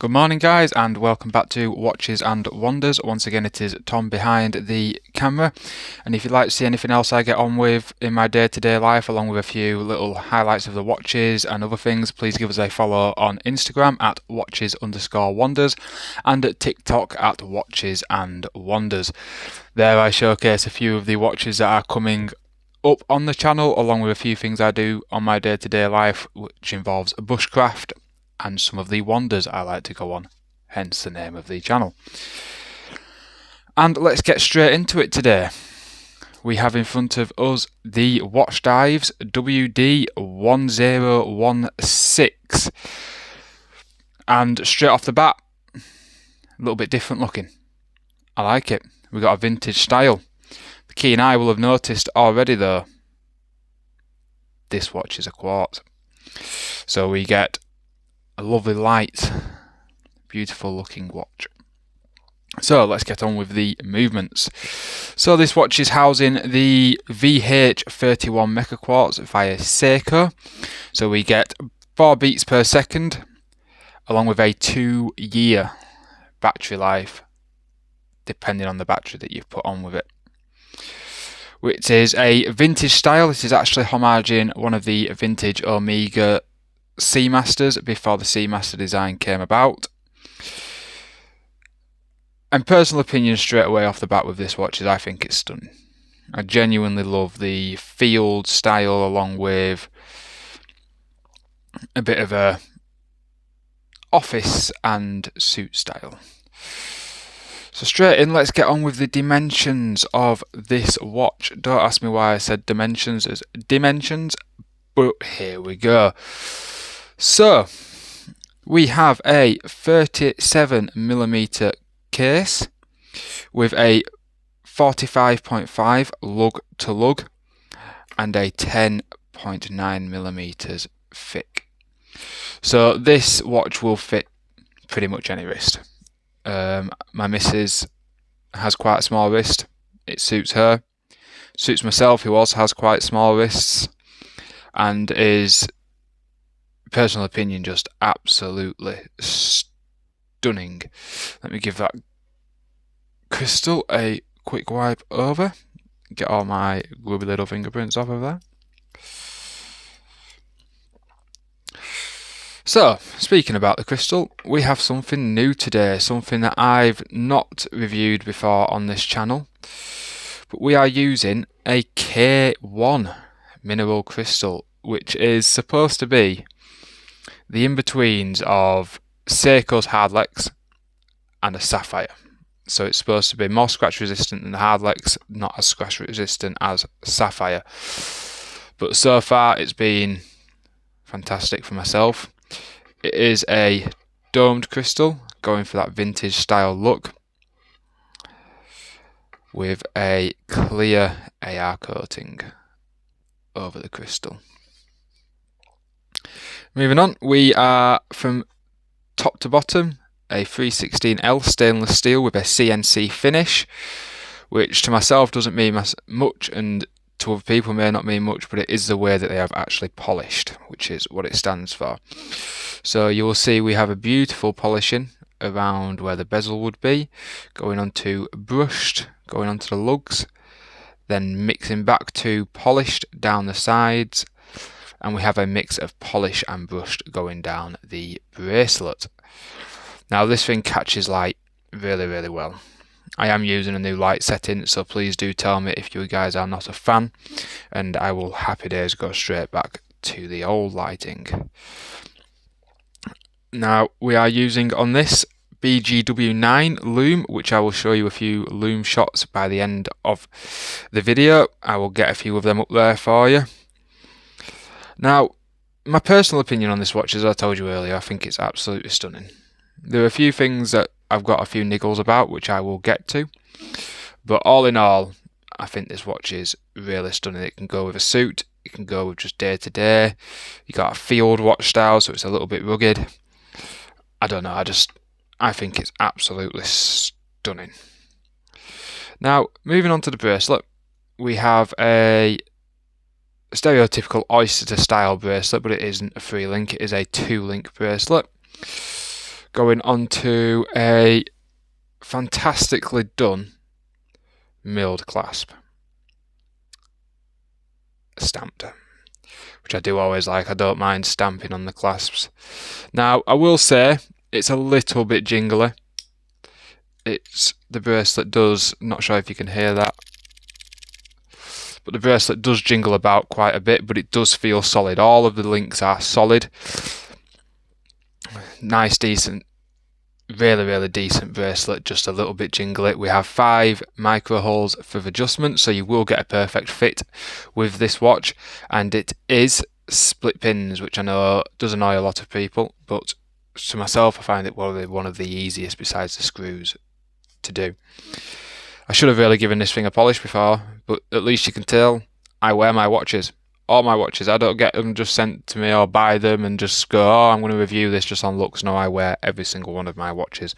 Good morning guys, and welcome back to Watches and Wonders. Once again it is Tom behind the camera, and if you'd like to see anything else I get on with in my day-to-day life, along with a few little highlights of the watches and other things, please give us a follow on Instagram at watches_wonders and at TikTok at watches and wonders. There I showcase a few of the watches that are coming up on the channel, along with a few things I do on my day-to-day life, which involves bushcraft and some of the wonders I like to go on, hence the name of the channel. And let's get straight into it today. We have in front of us the WatchDives WD1016, and straight off the bat, a little bit different looking. I like it. We've got a vintage style. The keen eye will have noticed already though, this watch is a quartz. So we get a lovely light, beautiful looking watch. So let's get on with the movements. So this watch is housing the VH31 Mecha Quartz via Seiko. So we get 4 beats per second, along with a 2-year battery life, depending on the battery that you've put on with it. Which is a vintage style. This is actually homaging one of the vintage Omega Seamasters before the Seamaster design came about. And personal opinion straight away off the bat with this watch is I think it's stunning. I genuinely love the field style along with a bit of a office and suit style. So straight in, let's get on with the dimensions of this watch. Don't ask me why I said dimensions as dimensions, but here we go. So we have a 37mm case with a 45.5 lug to lug and a 10.9mm thick. So this watch will fit pretty much any wrist. My missus has quite a small wrist. It suits her. Suits myself, who also has quite small wrists, and is, personal opinion, just absolutely stunning. Let me give that crystal a quick wipe over, get all my grubby little fingerprints off of there. So, speaking about the crystal, we have something new today, something that I've not reviewed before on this channel, but we are using a K1 mineral crystal, which is supposed to be the in-betweens of Seiko's Hardlex and a sapphire. So it's supposed to be more scratch resistant than the Hardlex, not as scratch resistant as sapphire. But so far it's been fantastic for myself. It is a domed crystal, going for that vintage style look, with a clear AR coating over the crystal. Moving on, we are from top to bottom a 316L stainless steel with a CNC finish, which to myself doesn't mean much and to other people may not mean much, but it is the way that they have actually polished, which is what it stands for. So you will see we have a beautiful polishing around where the bezel would be, going on to brushed, going onto the lugs, then mixing back to polished down the sides, and we have a mix of polish and brushed going down the bracelet. Now this thing catches light really, really well. I am using a new light setting, so please do tell me if you guys are not a fan, and I will happy days go straight back to the old lighting. Now we are using on this BGW9 Lume, which I will show you a few Lume shots by the end of the video. I will get a few of them up there for you. Now, my personal opinion on this watch, as I told you earlier, I think it's absolutely stunning. There are a few things that I've got a few niggles about, which I will get to, but all in all, I think this watch is really stunning. It can go with a suit, it can go with just day to day. You got a field watch style, so it's a little bit rugged. I don't know, I think it's absolutely stunning. Now, moving on to the bracelet, we have a stereotypical oyster style bracelet, but it isn't a 3-link, it is a 2-link bracelet. going on to a fantastically done milled clasp, stamped, which I do always like. I don't mind stamping on the clasps. Now, I will say it's a little bit jingly. The bracelet does, not sure if you can hear that, but the bracelet does jingle about quite a bit, but it does feel solid. All of the links are solid. Nice, decent, really decent bracelet, just a little bit jingly. We have 5 micro holes for adjustment, so you will get a perfect fit with this watch, and it is split pins, which I know does annoy a lot of people, but to myself I find it one of the easiest besides the screws to do. I should have really given this thing a polish before, but at least you can tell I wear my watches. All my watches. I don't get them just sent to me or buy them and just go, oh, I'm going to review this just on looks. No, I wear every single one of my watches.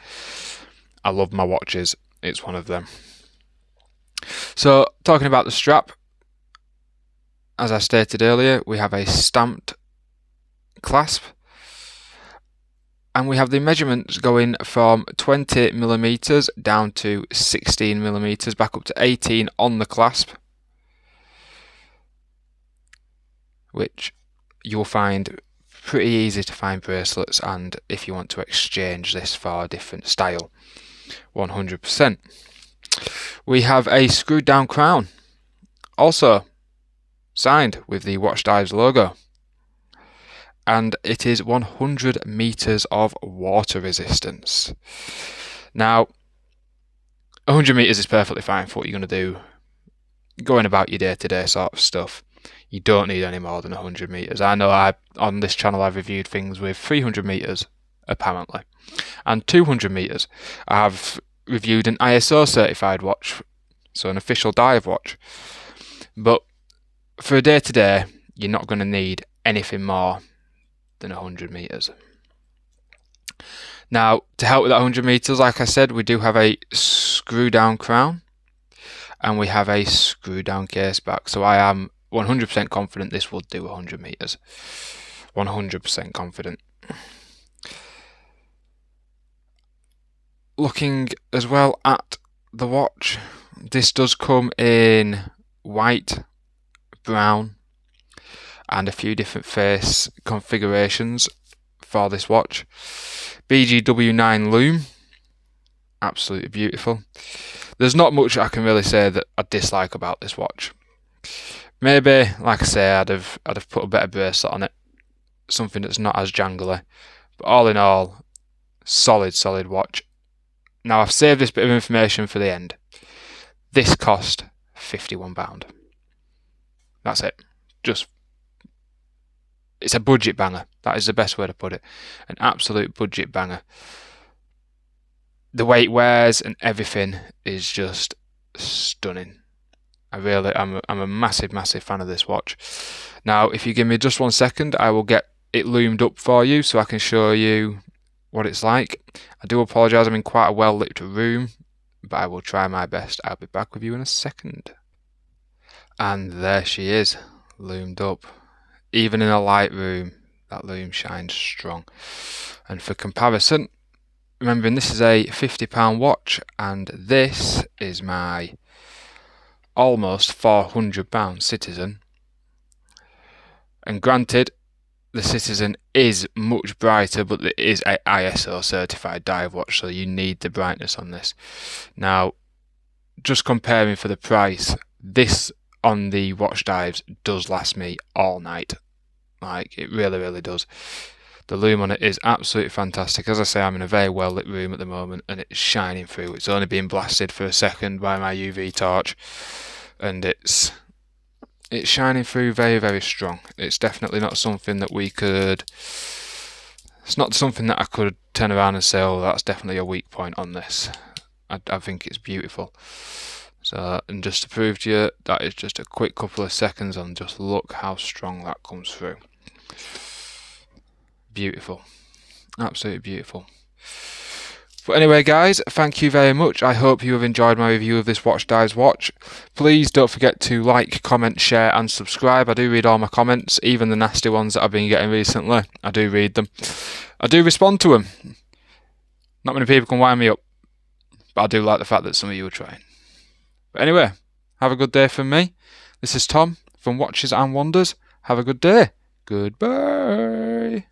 I love my watches. It's one of them. So, talking about the strap, as I stated earlier, we have a stamped clasp. And we have the measurements going from 20mm down to 16mm, back up to 18 on the clasp, which you'll find pretty easy to find bracelets, and if you want to exchange this for a different style, 100%. We have a screwed down crown, also signed with the WatchDives logo, and it is 100 meters of water resistance. Now, 100 meters is perfectly fine for what you're going to do going about your day-to-day sort of stuff. You don't need any more than 100 meters. I know on this channel I've reviewed things with 300 meters apparently, and 200 meters. I have reviewed an ISO certified watch, so an official dive watch. But for a day-to-day, you're not going to need anything more than 100 meters. Now, to help with that 100 meters, like I said, we do have a screw down crown and we have a screw down case back. So I am 100% confident this will do 100 meters. 100% confident. Looking as well at the watch, this does come in white, brown, and a few different face configurations for this watch. BGW9 Lume, absolutely beautiful. There's not much I can really say that I dislike about this watch. Maybe, like I say, I'd have put a better bracelet on it, something that's not as jangly. But all in all, solid watch. Now I've saved this bit of information for the end. This cost £51. That's it. It's a budget banger. That is the best way to put it. An absolute budget banger. The way it wears and everything is just stunning. I'm a massive fan of this watch. Now, if you give me just 1 second, I will get it loomed up for you so I can show you what it's like. I do apologise, I'm in quite a well lit room, but I will try my best. I'll be back with you in a second. And there she is, loomed up. Even in a light room, that loom shines strong. And for comparison, remembering this is a £50 watch, and this is my almost £400 Citizen. And granted, the Citizen is much brighter, but it is a ISO certified dive watch, so you need the brightness on this. Now, just comparing for the price, this on the WatchDives does last me all night. Like, it really does. The lume on it is absolutely fantastic. As I say, I'm in a very well lit room at the moment and it's shining through. It's only being blasted for a second by my UV torch, and it's shining through very strong. It's definitely not something that it's not something that I could turn around and say, oh, that's definitely a weak point on this. I think it's beautiful. So, and just to prove to you, that is just a quick couple of seconds on, just look how strong that comes through. Beautiful. Absolutely beautiful. But anyway, guys, thank you very much. I hope you have enjoyed my review of this WatchDives watch. Please don't forget to like, comment, share and subscribe. I do read all my comments, even the nasty ones that I've been getting recently. I do read them. I do respond to them. Not many people can wind me up, but I do like the fact that some of you are trying. But anyway, have a good day from me. This is Tom from Watches and Wonders. Have a good day. Goodbye.